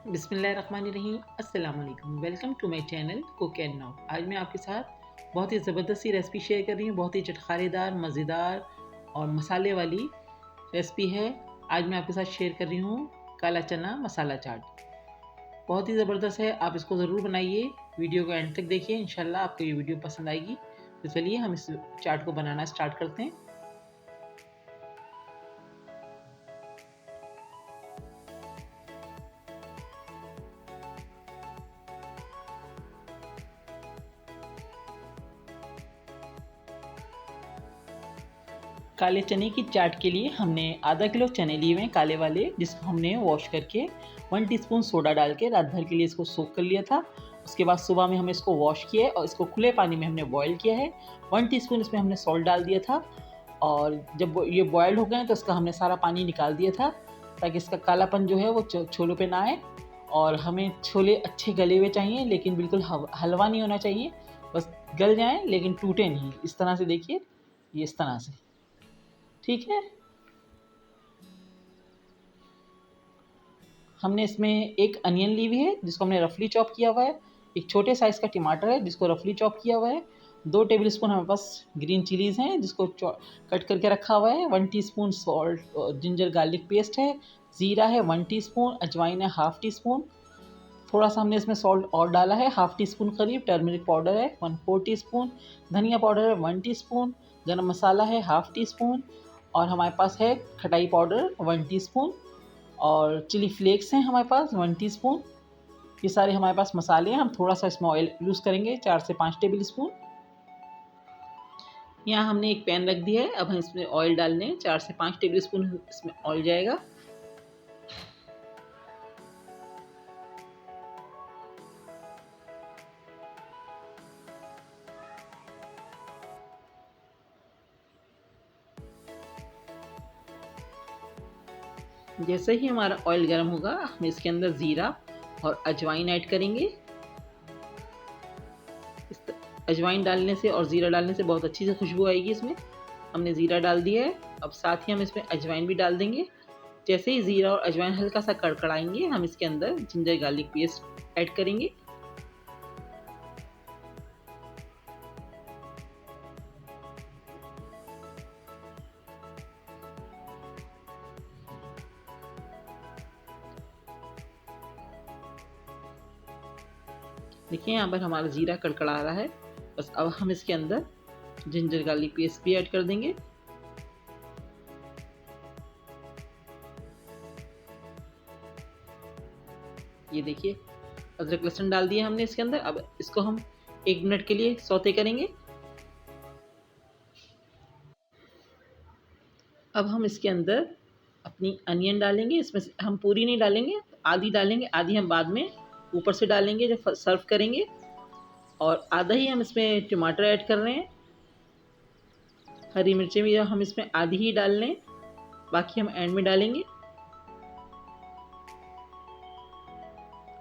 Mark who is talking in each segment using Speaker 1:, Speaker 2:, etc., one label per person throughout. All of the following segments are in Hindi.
Speaker 1: बिस्मिल्लाहिर्रहमानिर्रहीम। अस्सलाम वालेकुम। Welcome to my channel cook and now. आज मैं आपके साथ बहुत ही ज़बरदस्त सी रेसिपी शेयर कर रही हूँ। बहुत ही चटखारेदार, मज़ेदार और मसाले वाली रेसिपी है। आज मैं आपके साथ शेयर कर रही हूँ काला चना मसाला चाट। बहुत ही ज़बरदस्त है, आप इसको ज़रूर बनाइए। वीडियो को एंड तक देखिए, इंशाल्लाह आपको ये वीडियो पसंद आएगी। तो चलिए हम इस चाट को बनाना स्टार्ट करते हैं। काले चने की चाट के लिए हमने आधा किलो चने लिए हुए हैं काले वाले, जिसको हमने वॉश करके 1 टीस्पून सोडा डाल के रात भर के लिए इसको सोक कर लिया था। उसके बाद सुबह में हमने इसको वॉश किया है और इसको खुले पानी में हमने बॉयल किया है। 1 टीस्पून इसमें हमने सॉल्ट डाल दिया था और जब ये बॉयल हो गए तो इसका हमने सारा पानी निकाल दिया था, ताकि इसका कालापन जो है वो छोलों पे ना आए। और हमें छोले अच्छे गले हुए चाहिए, लेकिन बिल्कुल हलवा नहीं होना चाहिए, बस गल जाएँ लेकिन टूटे नहीं। इस तरह से देखिए, ये इस तरह से, ठीक है। हमने इसमें एक अनियन ली हुई है जिसको हमने रफली चॉप किया हुआ है। एक छोटे साइज़ का टमाटर है जिसको रफली चॉप किया हुआ है। 2 टेबलस्पून हमारे पास ग्रीन चिलीज़ हैं जिसको कट करके रखा हुआ है। 1 teaspoon salt, ginger garlic paste है। ज़ीरा है 1 टीस्पून। अजवाइन है हाफ़ टी स्पून। थोड़ा सा हमने इसमें सॉल्ट और डाला है, हाफ़ टी स्पून करीब। टर्मरिक पाउडर है 1/4 टीस्पून। धनिया पाउडर है 1 टीस्पून। गरम मसाला है हाफ़ टी स्पून। और हमारे पास है खटाई पाउडर 1 टीस्पून। और चिली फ्लेक्स हैं हमारे पास 1 टीस्पून। ये सारे हमारे पास मसाले हैं। हम थोड़ा सा इसमें ऑयल यूज़ करेंगे, 4 से 5 टेबल स्पून। यहाँ हमने एक पैन रख दिया है, अब हम इसमें ऑयल डाल लें। 4 से 5 टेबल स्पून इसमें ऑयल जाएगा। जैसे ही हमारा ऑयल गर्म होगा, हम इसके अंदर ज़ीरा और अजवाइन ऐड करेंगे। अजवाइन डालने से और ज़ीरा डालने से बहुत अच्छी सी खुशबू आएगी इसमें। हमने ज़ीरा डाल दिया है, अब साथ ही हम इसमें अजवाइन भी डाल देंगे। जैसे ही ज़ीरा और अजवाइन हल्का सा कड़कड़ाएंगे, हम इसके अंदर जिंजर गार्लिक पेस्ट ऐड करेंगे। देखिए यहाँ पर हमारा ज़ीरा कड़कड़ा रहा है। बस अब हम इसके अंदर जिंजर गार्लिक पेस्ट भी ऐड कर देंगे। ये देखिए, अदरक लहसुन डाल दिया हमने इसके अंदर। अब इसको हम 1 मिनट के लिए सौते करेंगे। अब हम इसके अंदर अपनी अनियन डालेंगे। इसमें से हम पूरी नहीं डालेंगे, आधी डालेंगे, आधी हम बाद में ऊपर से डालेंगे जब सर्व करेंगे। और आधा ही हम इसमें टमाटर ऐड कर रहे हैं। हरी मिर्चें भी हम इसमें आधी ही डाल लें, बाकी हम एंड में डालेंगे।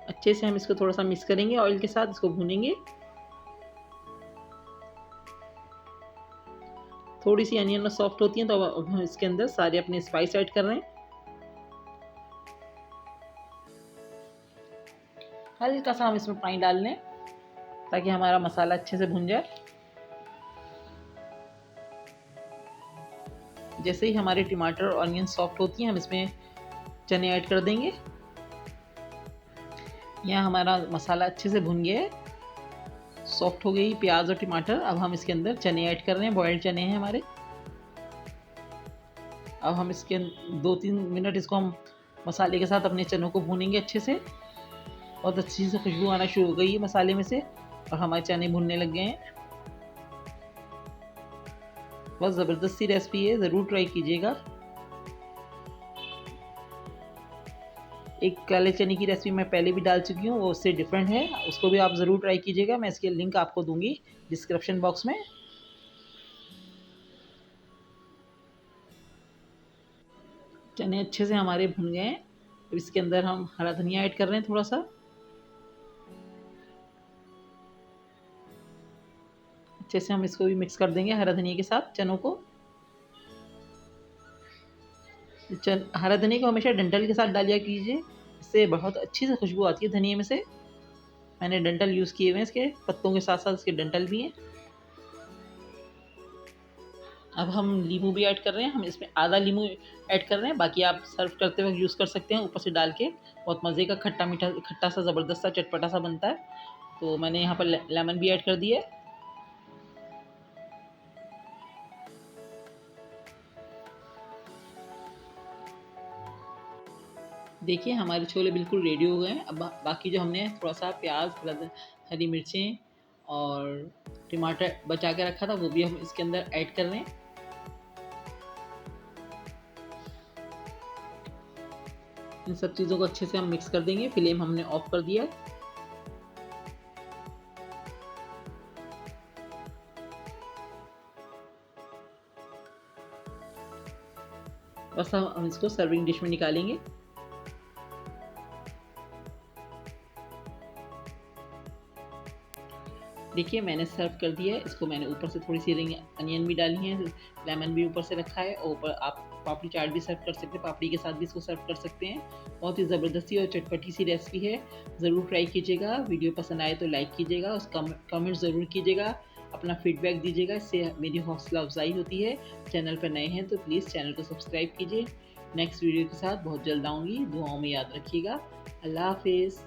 Speaker 1: अच्छे से हम इसको थोड़ा सा मिक्स करेंगे, ऑयल के साथ इसको भूनेंगे। थोड़ी सी अनियन सॉफ्ट होती हैं तो अब हम इसके अंदर सारे अपने स्पाइस ऐड कर रहे हैं। हल्का सा हम इसमें पानी डाल लें ताकि हमारा मसाला अच्छे से भुन जाए। जैसे ही हमारे टमाटर और अनियन सॉफ्ट होती हैं, हम इसमें चने ऐड कर देंगे। यहाँ हमारा मसाला अच्छे से भुन गया है, सॉफ्ट हो गई प्याज और टमाटर। अब हम इसके अंदर चने ऐड कर रहे हैं, बॉयल्ड चने हैं हमारे। अब हम इसके 2-3 मिनट इसको हम मसाले के साथ अपने चनों को भूनेंगे अच्छे से। बहुत अच्छी से खुशबू आना शुरू हो गई है मसाले में से और हमारे चने भुनने लग गए हैं। बहुत ज़बरदस्त सी रेसिपी है, ज़रूर ट्राई कीजिएगा। एक काले चने की रेसिपी मैं पहले भी डाल चुकी हूँ, वो उससे डिफरेंट है, उसको भी आप ज़रूर ट्राई कीजिएगा। मैं इसके लिंक आपको दूंगी डिस्क्रिप्शन बॉक्स में। चने अच्छे से हमारे भुन गए हैं। अब इसके अंदर हम हरा धनिया ऐड कर रहे हैं थोड़ा सा। अच्छे से हम इसको भी मिक्स कर देंगे हरा धनिया के साथ चनों को। हरा धनिया को हमेशा डंठल के साथ डालिया कीजिए, इससे बहुत अच्छी से खुशबू आती है धनिया में से। मैंने डंठल यूज़ किए हुए हैं, इसके पत्तों के साथ साथ इसके डंठल भी हैं। अब हम नींबू भी ऐड कर रहे हैं, हम इसमें आधा नींबू ऐड कर रहे हैं, बाकी आप सर्व करते वक्त यूज़ कर सकते हैं ऊपर से डाल के। बहुत मज़े का खट्टा मीठा खट्टा सा ज़बरदस्त सा चटपटा सा बनता है। तो मैंने यहाँ पर लेमन भी ऐड कर दिया है। देखिए हमारे छोले बिल्कुल रेडी हो गए हैं। अब बाकी जो हमने थोड़ा सा प्याज, हरी मिर्चें और टमाटर बचा के रखा था वो भी हम इसके अंदर ऐड कर रहे हैं। इन सब चीज़ों को अच्छे से हम मिक्स कर देंगे। फ्लेम हमने ऑफ कर दिया है। बस हम इसको सर्विंग डिश में निकालेंगे। देखिए मैंने सर्व कर दिया है इसको। मैंने ऊपर से थोड़ी सी रिंग अनियन भी डाली है, लेमन भी ऊपर से रखा है, और ऊपर आप पापड़ी चाट भी सर्व कर सकते हैं, पापड़ी के साथ भी इसको सर्व कर सकते हैं। बहुत ही ज़बरदस्ती और चटपटी सी रेसिपी है, ज़रूर ट्राई कीजिएगा। वीडियो पसंद आए तो लाइक कीजिएगा, उस कमेंट ज़रूर कीजिएगा, अपना फीडबैक दीजिएगा, इससे मेरी हौसला अफजाई होती है। चैनल पर नए हैं तो प्लीज़ चैनल को सब्सक्राइब कीजिए। नेक्स्ट वीडियो के साथ बहुत जल्द आऊँगी, दुआओं में याद रखिएगा। अल्लाह हाफिज़।